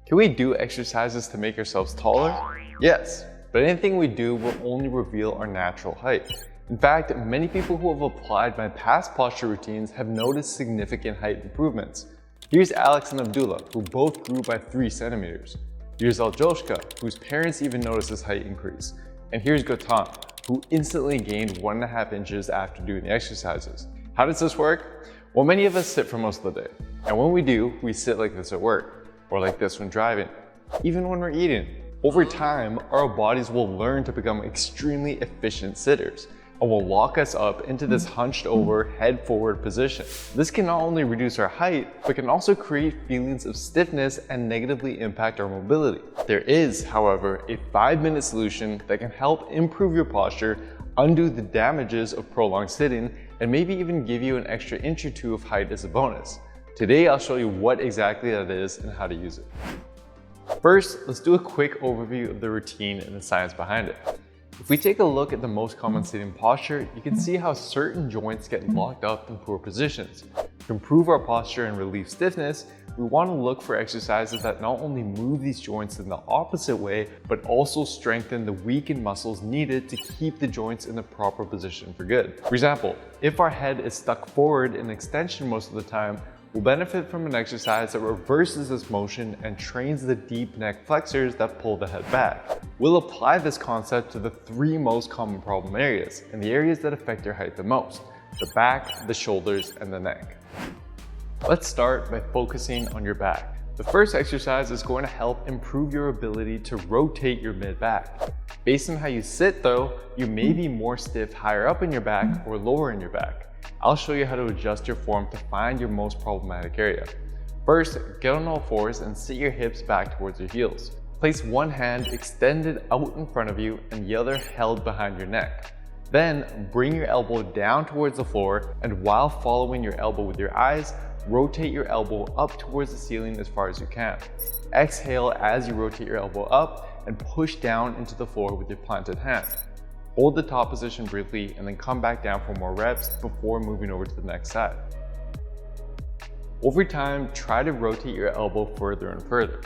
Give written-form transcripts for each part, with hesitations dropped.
Can we do exercises to make ourselves taller? Yes, but anything we do will only reveal our natural height. In fact, many people who have applied my past posture routines have noticed significant height improvements. Here's Alex and Abdullah, who both grew by 3 centimeters. Here's Aljoshka, whose parents even noticed his height increase. And here's Gautam, who instantly gained 1.5 inches after doing the exercises. How does this work? Well, many of us sit for most of the day. And when we do, we sit like this at work, or like this when driving, even when we're eating. Over time, our bodies will learn to become extremely efficient sitters and will lock us up into this hunched over, head forward position. This can not only reduce our height, but can also create feelings of stiffness and negatively impact our mobility. There is, however, a 5-minute solution that can help improve your posture, undo the damages of prolonged sitting, and maybe even give you an extra inch or 2 of height as a bonus. Today, I'll show you what exactly that is and how to use it. First, let's do a quick overview of the routine and the science behind it. If we take a look at the most common sitting posture, you can see how certain joints get locked up in poor positions. To improve our posture and relieve stiffness, we want to look for exercises that not only move these joints in the opposite way, but also strengthen the weakened muscles needed to keep the joints in the proper position for good. For example, if our head is stuck forward in extension most of the time, we'll benefit from an exercise that reverses this motion and trains the deep neck flexors that pull the head back. We'll apply this concept to the 3 most common problem areas, and the areas that affect your height the most: the back, the shoulders, and the neck. Let's start by focusing on your back. The first exercise is going to help improve your ability to rotate your mid-back. Based on how you sit though, you may be more stiff higher up in your back or lower in your back. I'll show you how to adjust your form to find your most problematic area. First, get on all fours and sit your hips back towards your heels. Place one hand extended out in front of you and the other held behind your neck. Then, bring your elbow down towards the floor, and while following your elbow with your eyes, rotate your elbow up towards the ceiling as far as you can. Exhale as you rotate your elbow up and push down into the floor with your planted hand. Hold the top position briefly and then come back down for more reps before moving over to the next side. Over time, try to rotate your elbow further and further.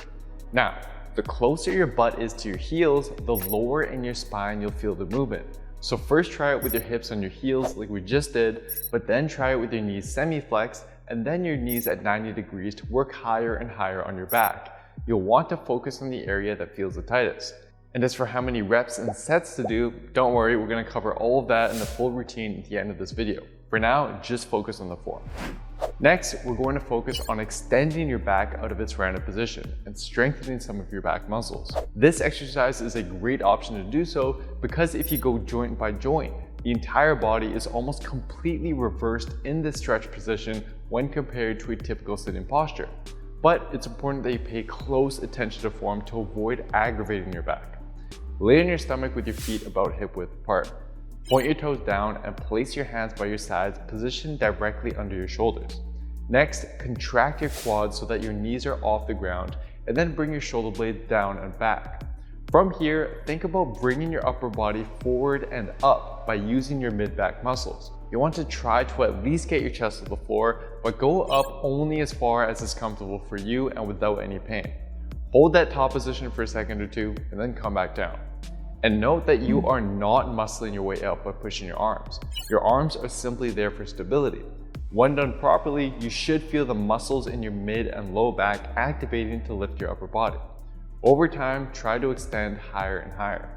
Now, the closer your butt is to your heels, the lower in your spine you'll feel the movement. So first try it with your hips on your heels like we just did, but then try it with your knees semi-flexed and then your knees at 90 degrees to work higher and higher on your back. You'll want to focus on the area that feels the tightest. And as for how many reps and sets to do, don't worry, we're going to cover all of that in the full routine at the end of this video. For now, just focus on the form. Next, we're going to focus on extending your back out of its rounded position and strengthening some of your back muscles. This exercise is a great option to do so because if you go joint by joint, the entire body is almost completely reversed in this stretch position when compared to a typical sitting posture. But it's important that you pay close attention to form to avoid aggravating your back. Lay on your stomach with your feet about hip width apart. Point your toes down and place your hands by your sides, positioned directly under your shoulders. Next, contract your quads so that your knees are off the ground, and then bring your shoulder blades down and back. From here, think about bringing your upper body forward and up by using your mid-back muscles. You want to try to at least get your chest to the floor, but go up only as far as is comfortable for you and without any pain. Hold that top position for a second or 2, and then come back down. And note that you are not muscling your way up by pushing your arms. Your arms are simply there for stability. When done properly, you should feel the muscles in your mid and low back activating to lift your upper body. Over time, try to extend higher and higher.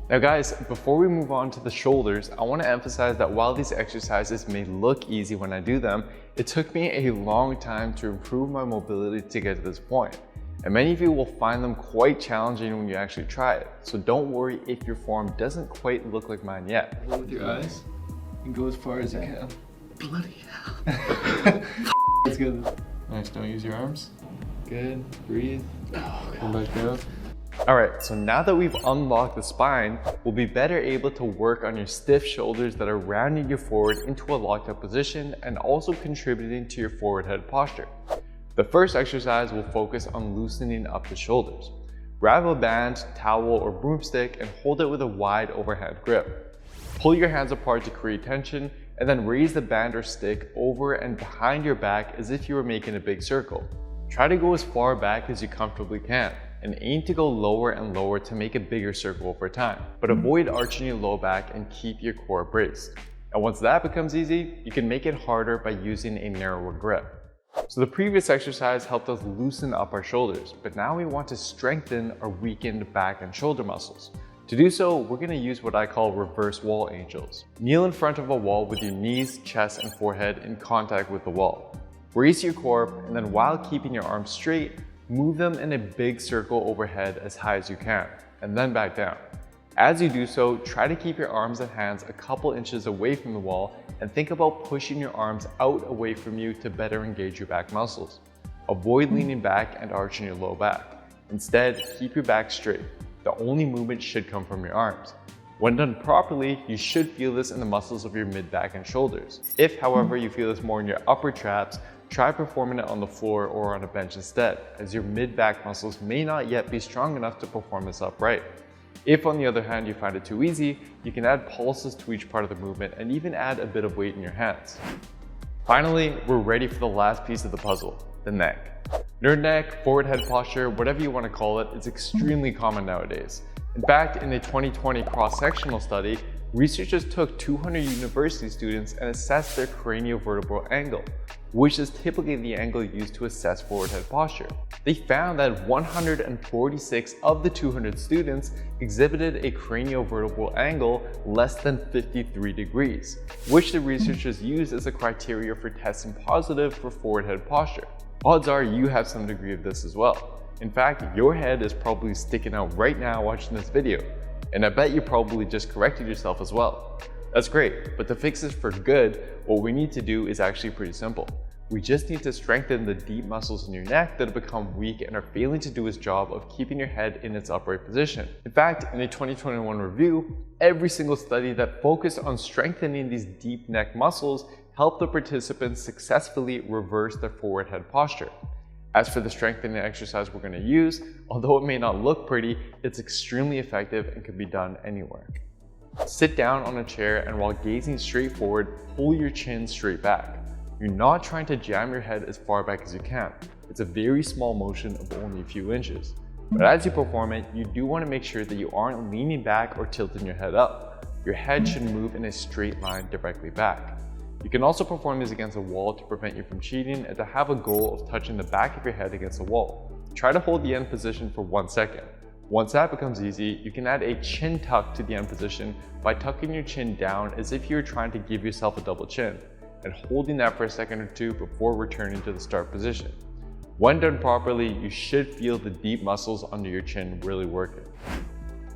Now guys, before we move on to the shoulders, I want to emphasize that while these exercises may look easy when I do them, it took me a long time to improve my mobility to get to this point. And many of you will find them quite challenging when you actually try it. So don't worry if your form doesn't quite look like mine yet. With your eyes, and go as far as you can. Bloody hell. Let's go. Nice, don't use your arms. Good, breathe. Oh, Come back down. All right, so now that we've unlocked the spine, we'll be better able to work on your stiff shoulders that are rounding you forward into a locked up position and also contributing to your forward head posture. The first exercise will focus on loosening up the shoulders. Grab a band, towel, or broomstick and hold it with a wide overhand grip. Pull your hands apart to create tension and then raise the band or stick over and behind your back as if you were making a big circle. Try to go as far back as you comfortably can, and aim to go lower and lower to make a bigger circle over time. But avoid arching your low back and keep your core braced. And once that becomes easy, you can make it harder by using a narrower grip. So the previous exercise helped us loosen up our shoulders, but now we want to strengthen our weakened back and shoulder muscles. To do so, we're going to use what I call reverse wall angels. Kneel in front of a wall with your knees, chest, and forehead in contact with the wall. Brace your core, and then while keeping your arms straight, move them in a big circle overhead as high as you can, and then back down. As you do so, try to keep your arms and hands a couple inches away from the wall and think about pushing your arms out away from you to better engage your back muscles. Avoid leaning back and arching your low back. Instead, keep your back straight. The only movement should come from your arms. When done properly, you should feel this in the muscles of your mid-back and shoulders. If, however, you feel this more in your upper traps, try performing it on the floor or on a bench instead, as your mid-back muscles may not yet be strong enough to perform this upright. If, on the other hand, you find it too easy, you can add pulses to each part of the movement and even add a bit of weight in your hands. Finally, we're ready for the last piece of the puzzle, the neck. Nerd neck, forward head posture, whatever you want to call it, is extremely common nowadays. In fact, in a 2020 cross-sectional study, researchers took 200 university students and assessed their craniovertebral angle, which is typically the angle used to assess forward head posture. They found that 146 of the 200 students exhibited a craniovertebral angle less than 53 degrees, which the researchers used as a criteria for testing positive for forward head posture. Odds are you have some degree of this as well. In fact, your head is probably sticking out right now watching this video, and I bet you probably just corrected yourself as well. That's great, but to fix this for good, what we need to do is actually pretty simple. We just need to strengthen the deep muscles in your neck that have become weak and are failing to do its job of keeping your head in its upright position. In fact, in a 2021 review, every single study that focused on strengthening these deep neck muscles helped the participants successfully reverse their forward head posture. As for the strengthening exercise we're going to use, although it may not look pretty, it's extremely effective and can be done anywhere. Sit down on a chair and while gazing straight forward, pull your chin straight back. You're not trying to jam your head as far back as you can. It's a very small motion of only a few inches. But as you perform it, you do want to make sure that you aren't leaning back or tilting your head up. Your head should move in a straight line directly back. You can also perform this against a wall to prevent you from cheating and to have a goal of touching the back of your head against the wall. Try to hold the end position for 1 second. Once that becomes easy, you can add a chin tuck to the end position by tucking your chin down as if you were trying to give yourself a double chin, and holding that for a second or two before returning to the start position. When done properly, you should feel the deep muscles under your chin really working.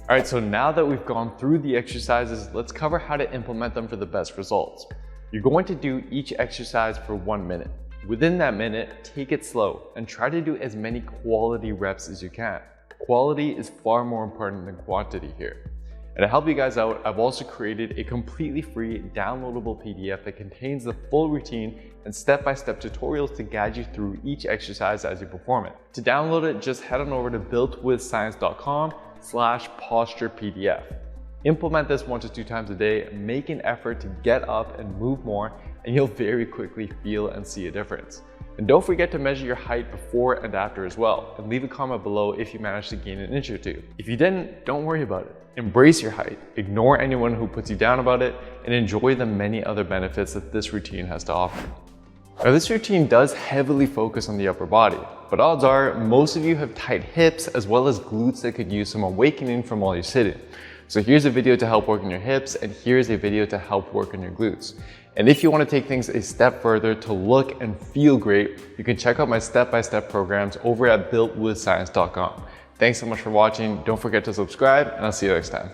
Alright, so now that we've gone through the exercises, let's cover how to implement them for the best results. You're going to do each exercise for 1 minute. Within that minute, take it slow and try to do as many quality reps as you can. Quality is far more important than quantity here. And to help you guys out, I've also created a completely free downloadable PDF that contains the full routine and step-by-step tutorials to guide you through each exercise as you perform it. To download it, just head on over to builtwithscience.com/posturepdf. Implement this 1 to 2 times a day, make an effort to get up and move more, and you'll very quickly feel and see a difference. And don't forget to measure your height before and after as well, and leave a comment below if you managed to gain an inch or two. If you didn't, don't worry about it. Embrace your height, ignore anyone who puts you down about it, and enjoy the many other benefits that this routine has to offer. Now, this routine does heavily focus on the upper body, but odds are most of you have tight hips as well as glutes that could use some awakening from while you're sitting. So here's a video to help work on your hips, and here's a video to help work on your glutes. And if you want to take things a step further to look and feel great, you can check out my step-by-step programs over at builtwithscience.com. Thanks so much for watching. Don't forget to subscribe, and I'll see you next time.